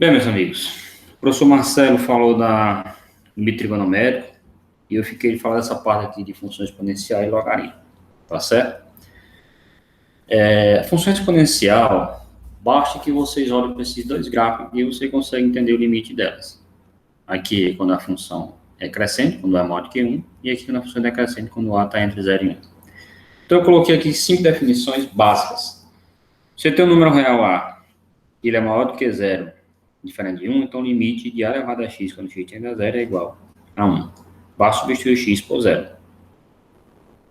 Bem, meus amigos, o professor Marcelo falou da limite trigonométrica e eu fiquei de falar dessa parte aqui de função exponencial e logaritmo, tá certo? Função exponencial, basta que vocês olhem para esses dois gráficos e você consegue entender o limite delas. Aqui, quando a função é crescente, quando A é maior do que 1, e aqui quando a função é decrescente, quando A está entre 0 e 1. Então, eu coloquei aqui 5 definições básicas. Você tem o número real A, ele é maior do que 0, diferente de 1, então o limite de A elevado a x quando x tende a 0 é igual a 1. Basta substituir x por 0.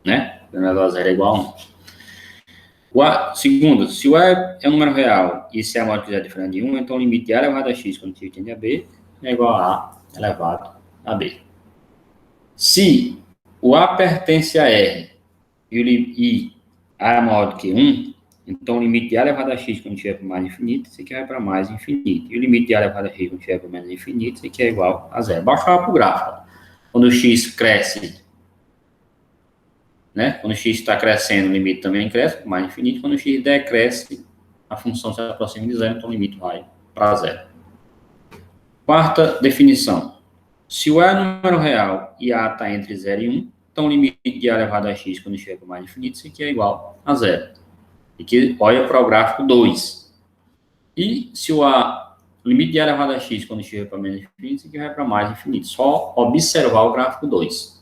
Né? Elevado a 0 é igual a 1. Segundo, se o A é um número real e se A maior que 0 é diferente de 1, então o limite de A elevado a x quando x tende a b é igual a A elevado a b. Se o A pertence a R e A é maior do que 1, então o limite de A elevado a x quando estiver para mais infinito, isso aqui vai para mais infinito. E o limite de A elevado a x quando estiver para menos infinito, isso aqui é igual a 0. Basta falar para o gráfico. Quando o x cresce, né? Quando o x está crescendo, o limite também cresce para mais infinito. Quando o x decresce, a função se aproxima de 0, então o limite vai para 0. Quarta definição. Se o A é número real e A está entre 0 e 1, então o limite de A elevado a x quando estiver para mais infinito, isso aqui é igual a 0. E que olha para o gráfico 2. E se o limite de A elevado a x quando estiver para menos infinito, isso aqui vai para mais infinito. Só observar o gráfico 2.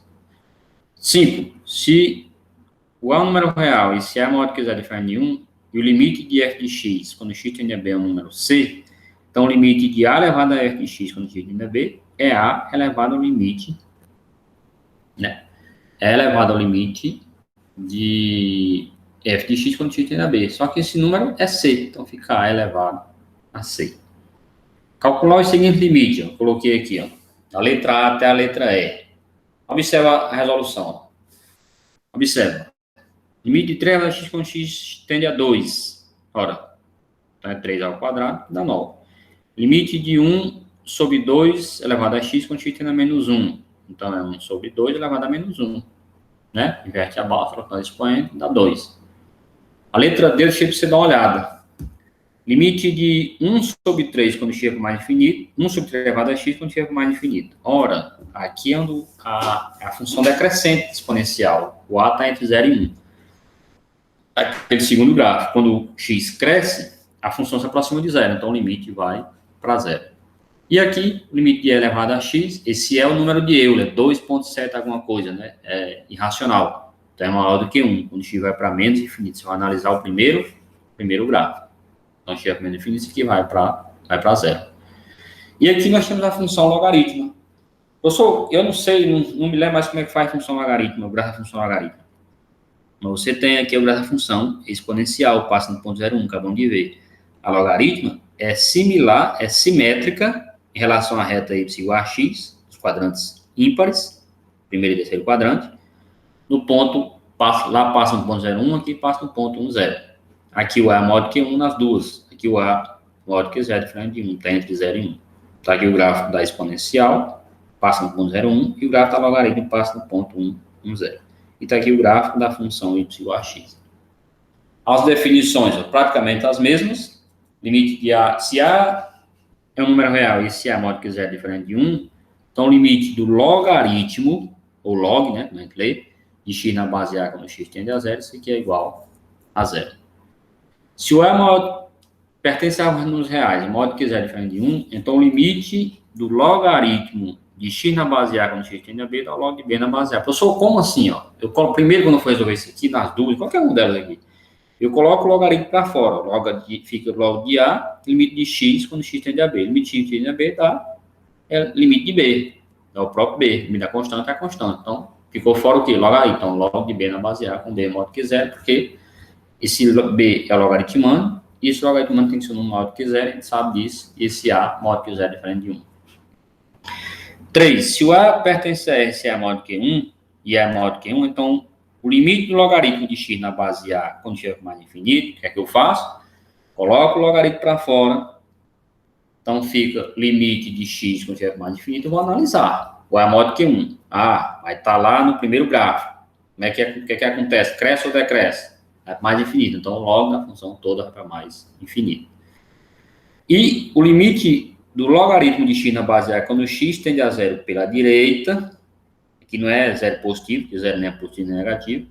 5. Se o A é um número real e se A é maior do que 0 diferente de 1, e o limite de f de x quando x tende a b é um número c, então o limite de A elevado a f de x quando x tende a b é A elevado ao limite, né? É elevado ao limite de f de x quando x tende a b. Só que esse número é c, então fica A elevado a c. Calcular os seguintes limites, eu coloquei aqui, ó, da letra A até a letra E. Observa a resolução. Observa. Limite de 3 elevado a x quando x tende a 2. Ora, então é 3 ao quadrado, dá 9. Limite de 1 sobre 2 elevado a x quando x tende a menos 1. Então é 1 sobre 2 elevado a menos 1. Né? Inverte a barra, trocando expoente, dá 2. A letra D, deixa você dar uma olhada. Limite de 1 sobre 3 quando chega para mais infinito, 1 sobre 3 elevado a x quando chega para mais infinito. Ora, aqui é onde a função decrescente exponencial. O A está entre 0 e 1. Aquele segundo gráfico, quando o x cresce, a função se aproxima de 0, então o limite vai para 0. E aqui, o limite de E elevado a x, esse é o número de Euler, 2,7 alguma coisa, né? É irracional. Então é maior do que 1. Quando x vai para menos infinito, você vai analisar o primeiro gráfico. Então, x para menos infinito, isso aqui vai para 0. E aqui nós temos a função logaritmo. Eu não sei, não me lembro mais como é que faz a função logaritmo, o gráfico da função logaritmo. Mas você tem aqui o gráfico da função exponencial, passa no ponto 0,1, acabamos de ver. A logaritma é similar, é simétrica em relação à reta y igual a x, os quadrantes ímpares, primeiro e terceiro quadrante. No ponto, lá passa no ponto 0,1, aqui passa no ponto 1,0. Aqui o A é maior do que 1 nas duas. Aqui o A é maior do que 0, diferente de 1, está entre 0 e 1. Está aqui o gráfico da exponencial, passa no ponto 0,1, e o gráfico da logaritmo passa no ponto 1,0. E está aqui o gráfico da função y igual a x. As definições são praticamente as mesmas. Limite de A, se A é um número real e se A é maior do que 0 diferente de 1, então o limite do logaritmo, ou log, né, como a gente lê, de x na base A quando x tende a 0, isso aqui é igual a 0. Se o A é maior, pertence a números reais, maior do que 0 diferente de 1, então o limite do logaritmo de x na base A quando x tende a b dá o log de b na base A. Professor, como assim? Ó? Eu coloco primeiro, quando eu for resolver isso aqui, nas dúvidas, qualquer um delas aqui, eu coloco o logaritmo para fora. Fica log de A, limite de x quando x tende a b. Limite de x tende a b dá limite de b. Dá o próprio b. Limite da constante é a constante. Então, ficou fora o quê? Logaritmo. Então, log de b na base A com b maior do que 0, porque esse b é logaritmando, e esse logaritmando tem que ser um número maior do que 0, a gente sabe disso, e esse A maior do que 0 é diferente de 1. 3. Se o A pertence a R, se A é maior do que 1, e A é maior do que 1, então o limite do logaritmo de x na base A, quando chega para mais infinito, o que é que eu faço? Coloco o logaritmo para fora, então fica limite de x quando chega para mais infinito, eu vou analisar. O A é maior do que 1. Vai estar lá no primeiro gráfico. O que acontece? Cresce ou decresce? Vai para mais infinito, então logo a função toda vai para mais infinito. E o limite do logaritmo de x na base A quando x tende a zero pela direita, que não é zero positivo, porque zero nem é positivo nem é negativo,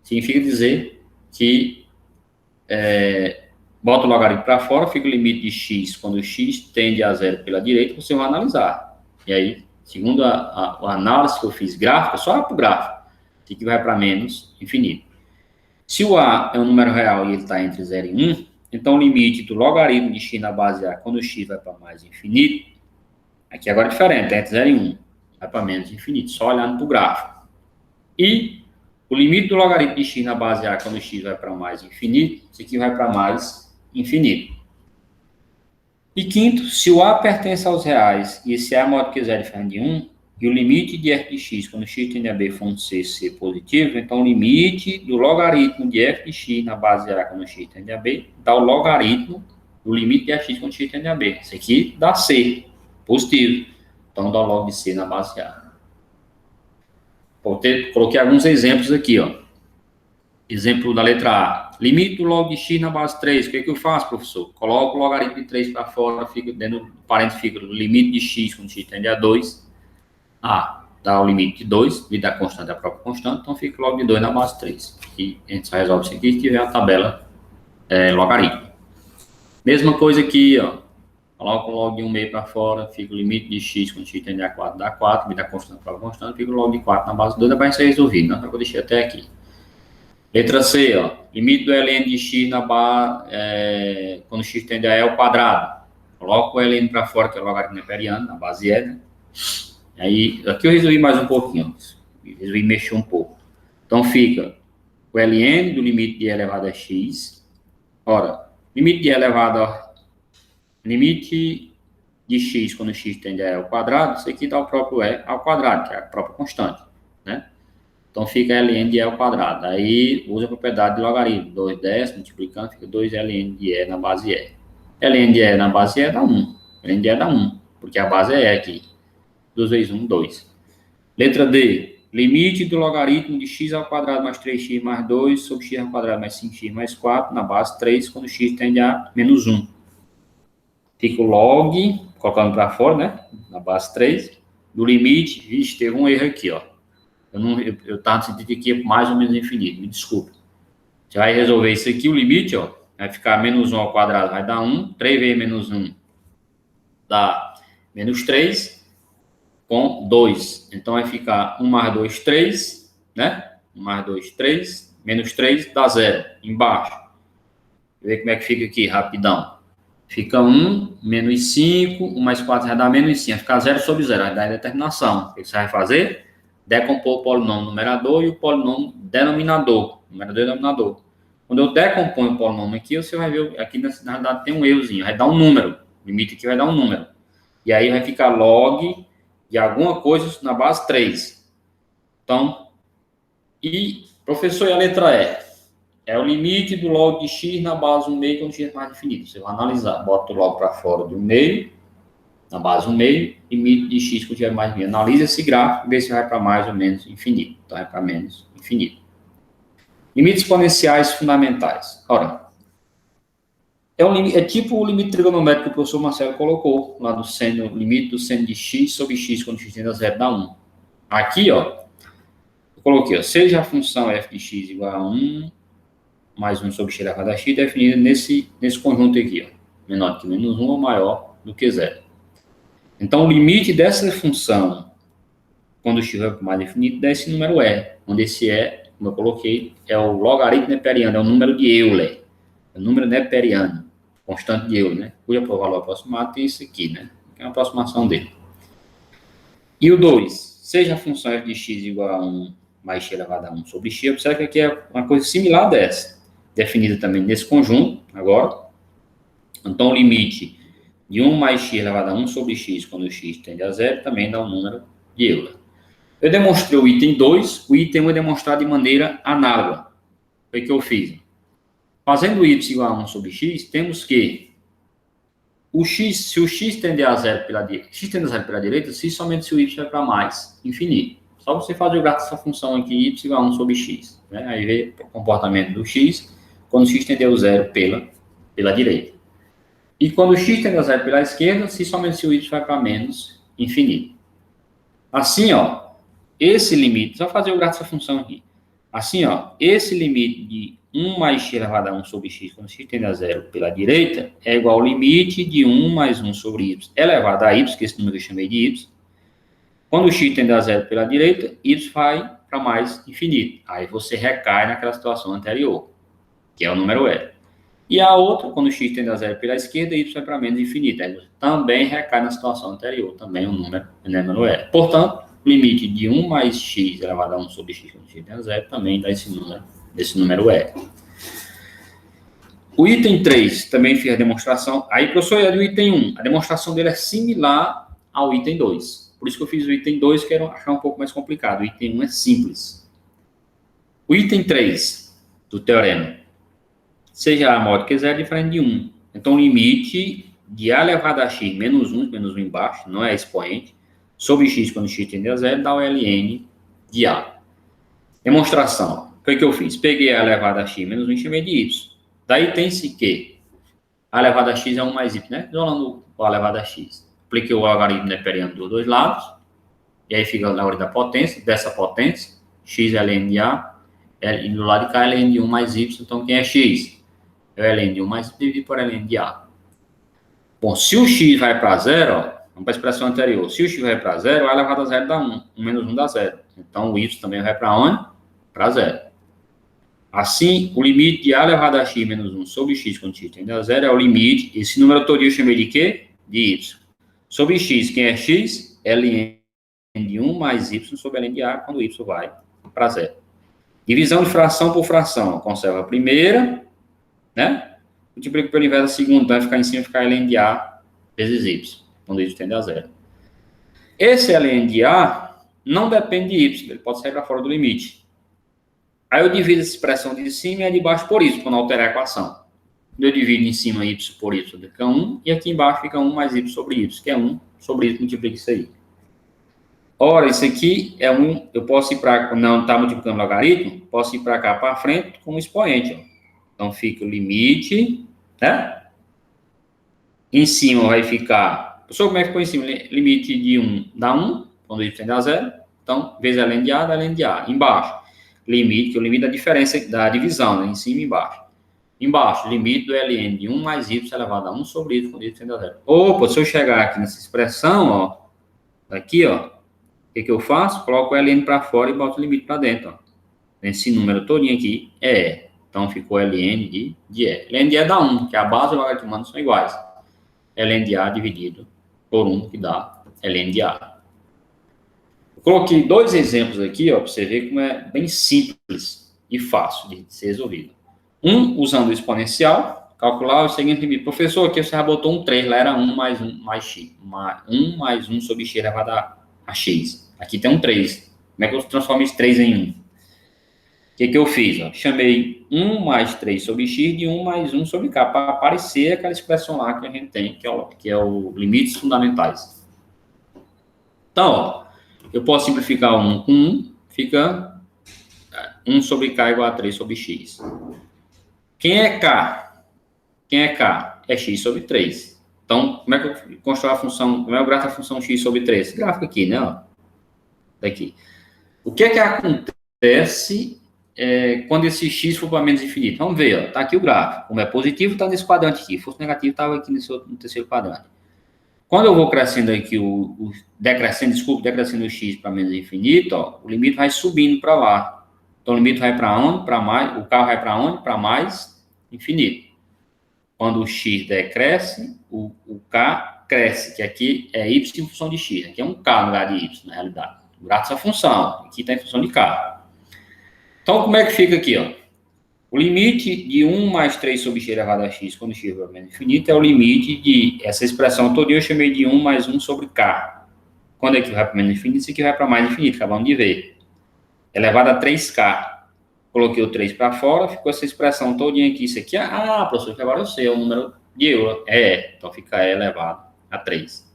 significa dizer que bota o logaritmo para fora, fica o limite de x quando x tende a zero pela direita, você vai analisar. E aí, segundo a análise que eu fiz gráfica, só para o gráfico, que vai para menos infinito. Se o A é um número real e ele está entre 0 e 1, então o limite do logaritmo de x na base A, quando o x vai para mais infinito, aqui agora é diferente, é entre 0 e 1, vai para menos infinito, só olhando para o gráfico. E o limite do logaritmo de x na base A, quando o x vai para mais infinito, isso aqui vai para mais infinito. E quinto, se o A pertence aos reais e esse A é maior que 0 diferente de 1, e o limite de f de x, quando x tende a b for um c positivo, então o limite do logaritmo de f de x na base A, quando x tende a b, dá o logaritmo do limite de f de x, quando x tende a b. Isso aqui dá c, positivo. Então dá o log de c na base A. Coloquei alguns exemplos aqui, ó. Exemplo da letra A. Limite do log de x na base 3. O que é que eu faço, professor? Coloco o logaritmo de 3 para fora, fica dentro do parênteses, fica o limite de x, quando x tende a 2. A dá o limite de 2, e da constante é a própria constante, então fica log de 2 na base 3. E a gente só resolve isso aqui se tiver a tabela logaritmo. Mesma coisa aqui, ó. Coloca o log de 1 meio para fora, fica o limite de x quando x tende a 4 dá 4, e da constante é a própria constante, fica o log de 4 na base 2, dá para ser resolvido, né? Eu deixei até aqui. Letra C, ó. Limite do ln de x na base, quando x tende a e ao quadrado. Coloca o ln para fora, que é o logaritmo neperiano, na base e, né? Aí, aqui eu resolvi mais um pouquinho, resolvi mexer um pouco. Então, fica o ln do limite de e elevado a x. Ora, limite de e elevado a... Limite de x quando x tende a e ao quadrado, isso aqui dá o próprio e ao quadrado, que é a própria constante, né? Então, fica ln de e ao quadrado. Aí, usa a propriedade de logaritmo. 2 décimos, multiplicando, fica 2 ln de e na base e. ln de e na base e dá 1. ln de e dá 1, porque a base é e aqui. 2 vezes 1, 2. Letra D. Limite do logaritmo de x ao quadrado mais 3x mais 2 sobre x ao quadrado mais 5x mais 4 na base 3, quando x tende a menos 1. Fica o log, colocando para fora, né? Na base 3, do limite. Vixe, teve um erro aqui, ó. Eu estava sentindo aqui mais ou menos infinito, me desculpa. Você vai resolver isso aqui, o limite, ó. Vai ficar menos 1 ao quadrado, vai dar 1. 3 vezes menos 1 dá menos 3. Com 2. Então, vai ficar 1 mais 2, 3, né? 1 mais 2, 3. Menos 3 dá 0. Embaixo. Vê como é que fica aqui, rapidão. Fica 1, menos 5. 1 mais 4 vai dar menos 5. Vai ficar 0 sobre 0. Vai dar a determinação. O que você vai fazer? Decompor o polinômio numerador e o polinômio denominador. Numerador e denominador. Quando eu decomponho o polinômio aqui, você vai ver, aqui na verdade tem um errozinho. Vai dar um número. O limite aqui vai dar um número. E aí vai ficar log de alguma coisa na base 3. Então, e, professor, e a letra E? É o limite do log de x na base 1 meio quando x é mais infinito. Você vai analisar, bota o log para fora do meio, na base 1 meio, limite de x quando x é mais infinito. Analisa esse gráfico e vê se vai para mais ou menos infinito. Então, vai para menos infinito. Limites exponenciais fundamentais. Ora, é tipo o limite trigonométrico que o professor Marcelo colocou, lá do seno, limite do seno de x sobre x, quando x tende a 0, dá 1. Aqui, ó, eu coloquei, ó, seja a função f de x igual a 1, mais 1 sobre x elevado a x, definida nesse conjunto aqui, ó, menor que menos 1 ou maior do que 0. Então, o limite dessa função, quando x vai para o mais infinito, dá esse número e, onde esse e, como eu coloquei, é o logaritmo neperiano, é o número de Euler, é o número neperiano. Constante de Euler, né? Cuja por valor aproximado tem isso aqui, né? É uma aproximação dele. E o 2, seja a função f de x igual a 1 mais x elevado a 1 sobre x, observe que aqui é uma coisa similar dessa, definida também nesse conjunto, agora. Então, o limite de 1 mais x elevado a 1 sobre x, quando o x tende a 0, também dá um número de Euler. Eu demonstrei o item 2, o item 1 é demonstrado de maneira análoga. Foi o que eu fiz. Fazendo y igual a 1 sobre x, temos que se o x tender a 0 pela direita, se somente se o y vai para mais infinito. Só você fazer o gráfico dessa função aqui, y igual a 1 sobre x. Né? Aí vê o comportamento do x, quando o x tender a 0 pela direita. E quando x tende a zero pela esquerda, se somente se o y vai para menos infinito. Assim, ó, esse limite, só fazer o gráfico dessa função aqui. Assim, ó, esse limite de 1 mais x elevado a 1 sobre x, quando x tende a zero pela direita, é igual ao limite de 1 mais 1 sobre y elevado a y, que esse número eu chamei de y. Quando x tende a zero pela direita, y vai para mais infinito. Aí você recai naquela situação anterior, que é o número L. E a outra, quando x tende a zero pela esquerda, y vai para menos infinito. Aí você também recai na situação anterior, também o número L. Portanto, o limite de 1 mais x elevado a 1 sobre x quando x tende a zero também dá esse número L. O item 3 também fiz a demonstração. Aí, professor, é do item 1. A demonstração dele é similar ao item 2. Por isso que eu fiz o item 2, que era achar um pouco mais complicado. O item 1 é simples. O item 3 do teorema, seja a maior do que 0 é diferente de 1. Então, o limite de a elevado a x menos 1 embaixo, não é expoente, sobre x quando x tende a 0, dá o ln de a. Demonstração. O que eu fiz? Peguei a elevado a x menos 1 e chamei de y. Daí tem-se que a elevado a x é 1 mais y, né? Isolando o elevado a x. Apliquei o logaritmo neperiano dos dois lados, e aí fica a ordem da potência, dessa potência, x é ln de a, e do lado de cá é ln de 1 mais y, então quem é x? É o ln de 1 mais y dividido por ln de a. Bom, se o x vai para 0, ó, vamos para a expressão anterior, se o x vai para 0, a elevado a 0 dá 1, 1 menos 1 dá 0. Então o y também vai para onde? Para 0. Assim, o limite de a elevado a x menos 1 sobre x quando x tende a 0 é o limite, esse número todo eu chamei de quê? De y. Sobre x, quem é x? Ln de 1 mais y sobre ln de a quando y vai para 0. Divisão de fração por fração. Conserva a primeira, né? Multiplica pelo inverso da segunda, vai ficar em cima, ficar ln de a vezes y, quando y tende a 0. Esse ln de a não depende de y, ele pode sair para fora do limite. Aí eu divido essa expressão de cima e a de baixo por y, quando alterar a equação. Eu divido em cima y por y fica 1, e aqui embaixo fica 1 mais y sobre y, que é 1 sobre y, multiplica isso aí. Ora, isso aqui é 1, eu posso ir para, não está multiplicando logaritmo, posso ir para cá, para frente, como expoente. Ó. Então, fica o limite, né? Em cima vai ficar, pessoal, como é que ficou em cima? Limite de 1 dá 1, quando y tende a 0, então, vezes ln de a, dá ln de a. Embaixo, limite, que é o limite da diferença, da divisão, né? Em cima e embaixo. Embaixo, limite do ln de 1 mais y elevado a 1 sobre y quando y tende a 0. Opa, se eu chegar aqui nessa expressão, ó, aqui, ó, o que eu faço? Coloco o ln para fora e boto o limite para dentro. Ó. Esse número todinho aqui é E. Então, ficou ln de E. Ln de E dá 1, que a base e o logaritmo são iguais. Ln de A dividido por 1, que dá ln de A. Eu coloquei dois exemplos aqui, para você ver como é bem simples e fácil de ser resolvido. Um, usando o exponencial, calcular o seguinte limite. Professor, aqui você já botou um 3, lá era 1 mais 1 mais x. 1 mais 1 sobre x elevado a x. Aqui tem um 3. Como é que eu transformo esse 3 em 1? O que eu fiz? Ó? Chamei 1 mais 3 sobre x de 1 mais 1 sobre k, para aparecer aquela expressão lá que a gente tem, que é o limites fundamentais. Então, ó, eu posso simplificar 1 com 1, fica 1 sobre k igual a 3 sobre x. Quem é k? Quem é k? É x sobre 3. Então, como é que eu construo a função, como é que eu grafo a função x sobre 3? Esse gráfico aqui, né? Ó. Daqui. O que é que acontece quando esse x for para menos infinito? Vamos ver, ó. Tá aqui o gráfico. Como é positivo, está nesse quadrante aqui. Se fosse negativo, estava aqui no terceiro quadrante. Quando eu vou crescendo aqui, decrescendo o x para menos infinito, ó, o limite vai subindo para lá. Então, o limite vai para onde? Para mais. O k vai para onde? Para mais infinito. Quando o x decresce, o k cresce, que aqui é y em função de x. Aqui é um k no lugar de y, na realidade. O gráfico dessa função. Aqui está em função de k. Então, como é que fica aqui, ó? O limite de 1 mais 3 sobre x elevado a x, quando x vai para menos infinito, é o limite de, essa expressão toda eu chamei de 1 mais 1 sobre k. Quando é que vai para menos infinito, isso aqui vai para mais infinito, acabamos de ver. Elevado a 3k. Coloquei o 3 para fora, ficou essa expressão todinha aqui. Isso aqui, professor, que agora eu sei, é o número de Euler. Então fica E elevado a 3.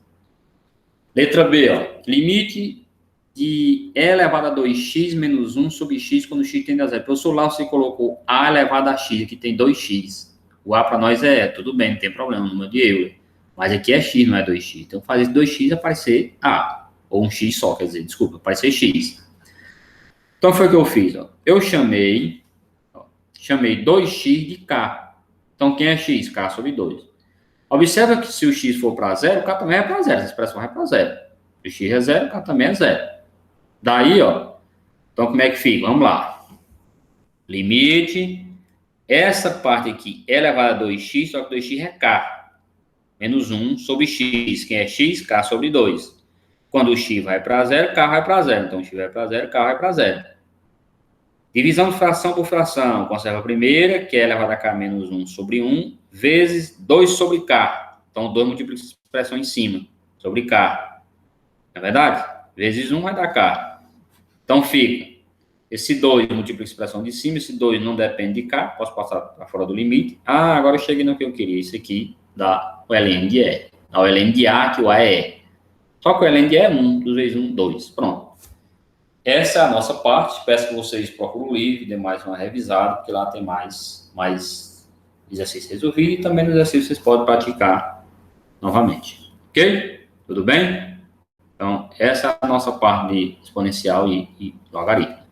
Letra B, ó. Limite de E elevado a 2x menos 1 sobre x quando x tende a 0. Professor, lá você colocou A elevado a x, aqui tem 2x. O A para nós é tudo bem, não tem problema, número de Euler. Mas aqui é X, não é 2x. Então, fazer esse 2x aparecer A. Ou um X só, quer dizer, desculpa, aparecer X. Então, foi o que eu fiz. Ó. Eu chamei 2x de K. Então, quem é X? K sobre 2. Observa que se o X for para zero, o K também é para zero. Essa expressão vai para zero. Se o X é zero, o K também é zero. Daí, ó. Então, como é que fica? Vamos lá. Limite. Essa parte aqui é elevado a 2x, só que 2x é K. Menos 1 sobre x. Quem é x? K sobre 2. Quando o x vai para zero, K vai para zero. Então, o x vai para zero, K vai para zero. Divisão de fração por fração. Conserva a primeira, que é elevado a K menos 1 sobre 1, vezes 2 sobre K. Então, 2 multiplica a expressão em cima, sobre K. Não é verdade? Vezes 1 vai dar K. Então, fica. Esse 2 multiplica a expressão de cima, esse 2 não depende de K, posso passar para fora do limite. Ah, agora eu cheguei no que eu queria. Isso aqui dá o ln de E. Dá o ln de A, que o A é E. Só que o ln de E é 1, 2 vezes 1, 2. Pronto. Essa é a nossa parte. Peço que vocês procurem o livro, dê mais uma revisada, porque lá tem mais exercícios resolvidos e também no exercício vocês podem praticar novamente. Ok? Tudo bem? Então, essa é a nossa parte de exponencial e logaritmo.